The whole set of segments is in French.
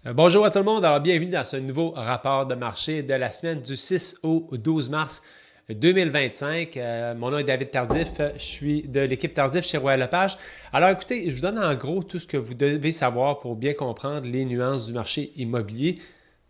Bonjour à tout le monde, alors bienvenue dans ce nouveau rapport de marché de la semaine du 6 au 12 mars 2025. Mon nom est David Tardif, je suis de l'équipe Tardif chez Royal Lepage. Alors écoutez, je vous donne en gros tout ce que vous devez savoir pour bien comprendre les nuances du marché immobilier.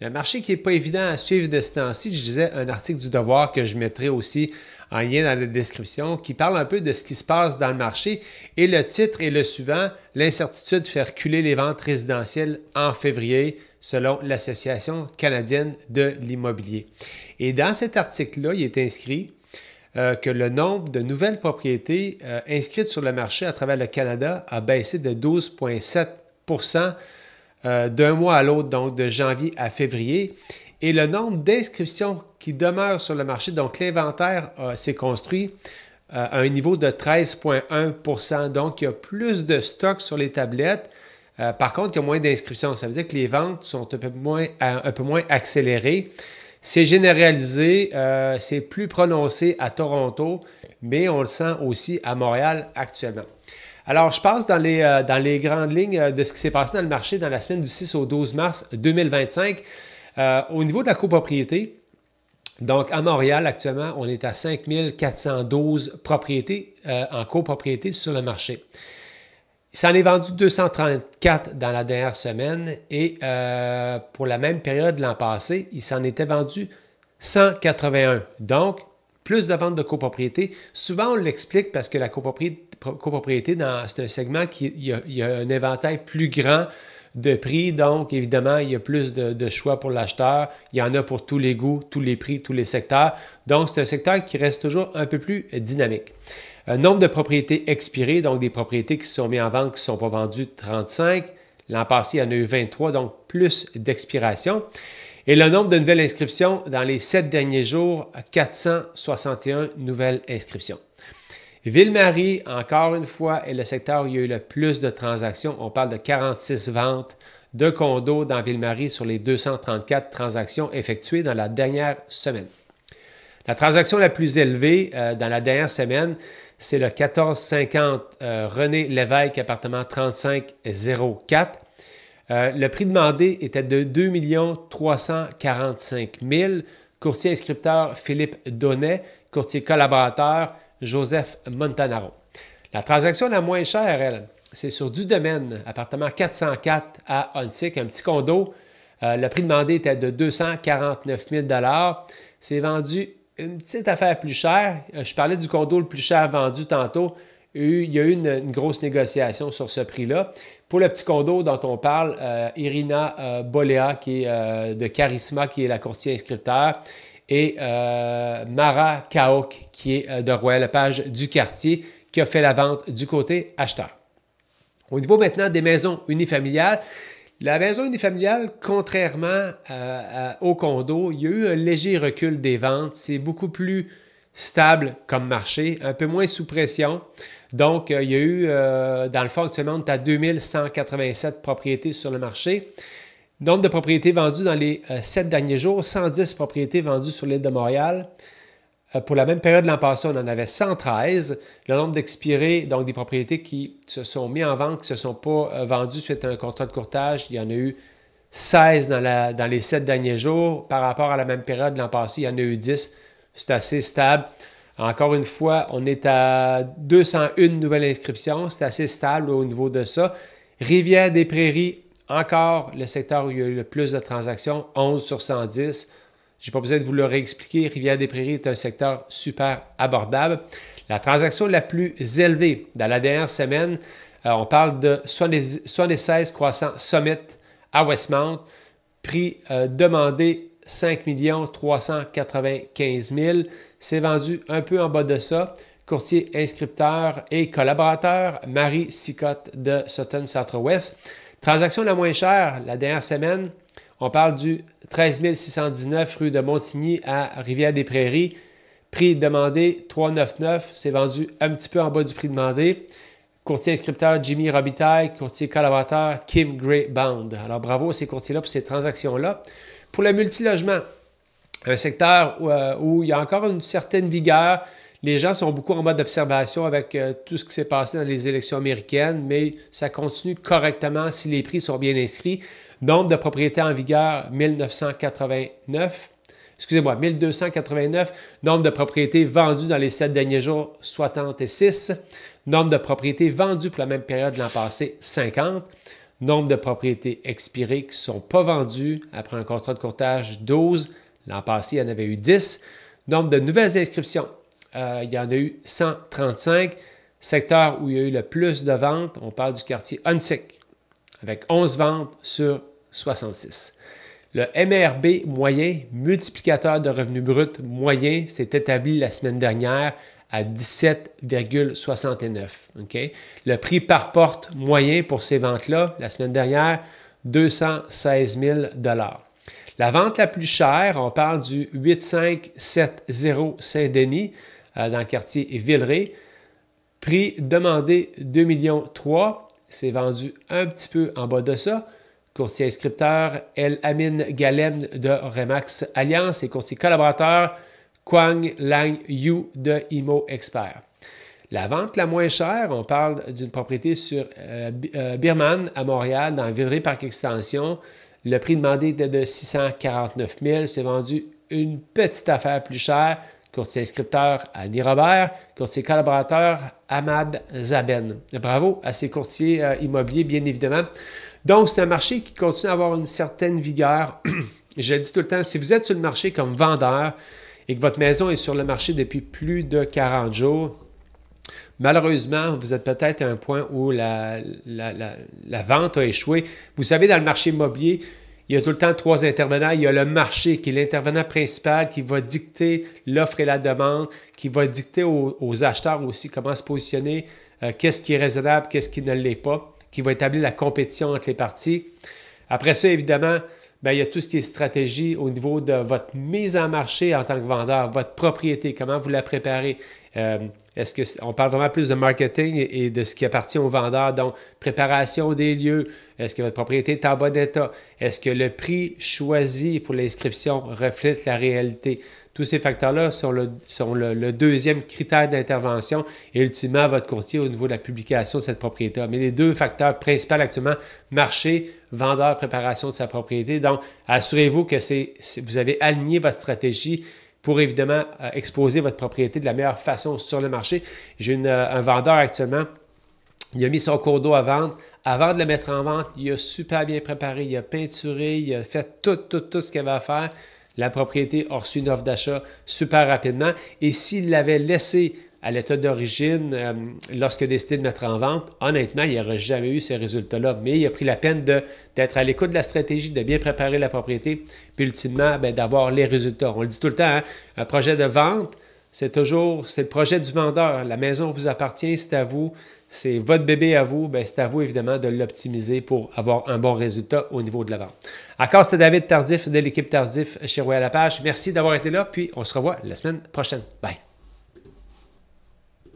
Un marché qui n'est pas évident à suivre de ce temps-ci. Je disais un article du Devoir que je mettrai aussi en lien dans la description qui parle un peu de ce qui se passe dans le marché. Et le titre est le suivant: l'incertitude fait reculer les ventes résidentielles en février selon l'Association canadienne de l'immobilier. Et dans cet article-là, il est inscrit que le nombre de nouvelles propriétés inscrites sur le marché à travers le Canada a baissé de 12,7 d'un mois à l'autre, donc de janvier à février. Et le nombre d'inscriptions qui demeurent sur le marché, donc l'inventaire s'est construit à un niveau de 13,1 %. Donc, il y a plus de stock sur les tablettes. Par contre, il y a moins d'inscriptions. Ça veut dire que les ventes sont un peu moins accélérées. C'est généralisé, c'est plus prononcé à Toronto, mais on le sent aussi à Montréal actuellement. Alors, je passe dans les grandes lignes de ce qui s'est passé dans le marché dans la semaine du 6 au 12 mars 2025. Au niveau de la copropriété, donc à Montréal, actuellement, on est à 5 412 propriétés en copropriété sur le marché. Il s'en est vendu 234 dans la dernière semaine et pour la même période l'an passé, il s'en était vendu 181. Donc, plus de ventes de copropriété. Souvent, on l'explique parce que la copropriété, c'est un segment qui il y a un éventail plus grand de prix. Donc, évidemment, il y a plus de choix pour l'acheteur. Il y en a pour tous les goûts, tous les prix, tous les secteurs. Donc, c'est un secteur qui reste toujours un peu plus dynamique. Nombre de propriétés expirées, donc des propriétés qui se sont mises en vente, qui ne sont pas vendues, 35. L'an passé, il y en a eu 23, donc plus d'expiration. Et le nombre de nouvelles inscriptions dans les 7 derniers jours, 461 nouvelles inscriptions. Ville-Marie, encore une fois, est le secteur où il y a eu le plus de transactions. On parle de 46 ventes de condos dans Ville-Marie sur les 234 transactions effectuées dans la dernière semaine. La transaction la plus élevée dans la dernière semaine, c'est le 1450 René Lévesque, appartement 3504. Le prix demandé était de 2 345 000. Courtier inscripteur Philippe Donnet, courtier collaborateur Joseph Montanaro. La transaction la moins chère, elle, c'est sur du domaine, appartement 404 à Huntsic, un petit condo. Le prix demandé était de 249 000 $. C'est vendu une petite affaire plus chère. Je parlais du condo le plus cher vendu tantôt. Il y a eu une grosse négociation sur ce prix-là. Pour le petit condo dont on parle, Irina Bolea, qui est de Charisma, qui est la courtier inscripteur, et Mara Kaok, qui est de Royal Lepage du quartier, qui a fait la vente du côté acheteur. Au niveau maintenant des maisons unifamiliales, la maison unifamiliale, contrairement au condo, il y a eu un léger recul des ventes. C'est beaucoup plus stable comme marché, un peu moins sous pression. Donc, il y a eu, dans le fond, actuellement, on est à 2187 propriétés sur le marché. Nombre de propriétés vendues dans les 7 derniers jours, 110 propriétés vendues sur l'île de Montréal. Pour la même période l'an passé, on en avait 113. Le nombre d'expirés, donc des propriétés qui se sont mis en vente, qui ne se sont pas vendues suite à un contrat de courtage, il y en a eu 16 dans les 7 derniers jours. Par rapport à la même période l'an passé, il y en a eu 10. C'est assez stable. Encore une fois, on est à 201 nouvelles inscriptions. C'est assez stable au niveau de ça. Rivière-des-Prairies, encore le secteur où il y a eu le plus de transactions, 11 sur 110. Je n'ai pas besoin de vous le réexpliquer. Rivière-des-Prairies est un secteur super abordable. La transaction la plus élevée dans la dernière semaine, on parle de 76 Croissant Summit à Westmount. Prix demandé 5 395 000. C'est vendu un peu en bas de ça. Courtier inscripteur et collaborateur, Marie Sicotte de Sutton Southwest. Transaction la moins chère, la dernière semaine, on parle du 13 619 rue de Montigny à Rivière-des-Prairies. Prix demandé 399, c'est vendu un petit peu en bas du prix demandé. Courtier inscripteur Jimmy Robitaille, courtier collaborateur Kim Gray-Bound. Alors bravo à ces courtiers-là pour ces transactions-là. Pour le multilogement, un secteur où il y a encore une certaine vigueur. Les gens sont beaucoup en mode observation avec tout ce qui s'est passé dans les élections américaines, mais ça continue correctement si les prix sont bien inscrits. Nombre de propriétés en vigueur, 1989. Excusez-moi, 1289. Nombre de propriétés vendues dans les 7 derniers jours, 66. Nombre de propriétés vendues pour la même période l'an passé, 50. Nombre de propriétés expirées qui ne sont pas vendues après un contrat de courtage, 12. L'an passé, il y en avait eu 10. Nombre de nouvelles inscriptions, il y en a eu 135. Secteur où il y a eu le plus de ventes, on parle du quartier Huntsic, avec 11 ventes sur 66. Le MRB moyen, multiplicateur de revenus bruts moyen, s'est établi la semaine dernière à 17,69. Okay? Le prix par porte moyen pour ces ventes-là, la semaine dernière, 216 000 $. La vente la plus chère, on parle du 8570 Saint-Denis, dans le quartier Villeray. Prix demandé 2,3 millions. C'est vendu un petit peu en bas de ça. Courtier inscripteur El Amin Galem de Remax Alliance et courtier collaborateur Quang Lang Yu de Imo Expert. La vente la moins chère, on parle d'une propriété sur Birman à Montréal, dans Villeray Parc Extension. Le prix demandé était de 649 000. C'est vendu une petite affaire plus chère. Courtier inscripteur Annie Robert, courtier collaborateur Ahmad Zaben. Bravo à ces courtiers immobiliers, bien évidemment. Donc, c'est un marché qui continue à avoir une certaine vigueur. Je le dis tout le temps, si vous êtes sur le marché comme vendeur et que votre maison est sur le marché depuis plus de 40 jours, malheureusement, vous êtes peut-être à un point où la vente a échoué. Vous savez, dans le marché immobilier, il y a tout le temps 3 intervenants. Il y a le marché qui est l'intervenant principal qui va dicter l'offre et la demande, qui va dicter aux acheteurs aussi comment se positionner, qu'est-ce qui est raisonnable, qu'est-ce qui ne l'est pas, qui va établir la compétition entre les parties. Après ça, évidemment, bien, il y a tout ce qui est stratégie au niveau de votre mise en marché en tant que vendeur, votre propriété, comment vous la préparez. Est-ce qu'on parle vraiment plus de marketing et de ce qui appartient aux vendeurs, donc préparation des lieux, est-ce que votre propriété est en bon état, est-ce que le prix choisi pour l'inscription reflète la réalité. Tous ces facteurs-là sont le deuxième critère d'intervention et ultimement votre courtier au niveau de la publication de cette propriété. Mais les deux facteurs principaux actuellement, marché, vendeur, préparation de sa propriété. Donc, assurez-vous que vous avez aligné votre stratégie pour évidemment exposer votre propriété de la meilleure façon sur le marché. J'ai un vendeur actuellement, il a mis son cours d'eau à vendre. Avant de le mettre en vente, il a super bien préparé, il a peinturé, il a fait tout ce qu'il avait à faire. La propriété a reçu une offre d'achat super rapidement. Et s'il l'avait laissé à l'état d'origine lorsqu'il a décidé de mettre en vente, honnêtement, il n'aurait jamais eu ces résultats-là. Mais il a pris la peine d'être à l'écoute de la stratégie, de bien préparer la propriété, puis ultimement, d'avoir les résultats. On le dit tout le temps, hein, un projet de vente, c'est le projet du vendeur. La maison vous appartient, c'est à vous. C'est votre bébé à vous, c'est à vous évidemment de l'optimiser pour avoir un bon résultat au niveau de la vente. Encore, c'était David Tardif de l'équipe Tardif chez Royal Lepage. Merci d'avoir été là, puis on se revoit la semaine prochaine. Bye!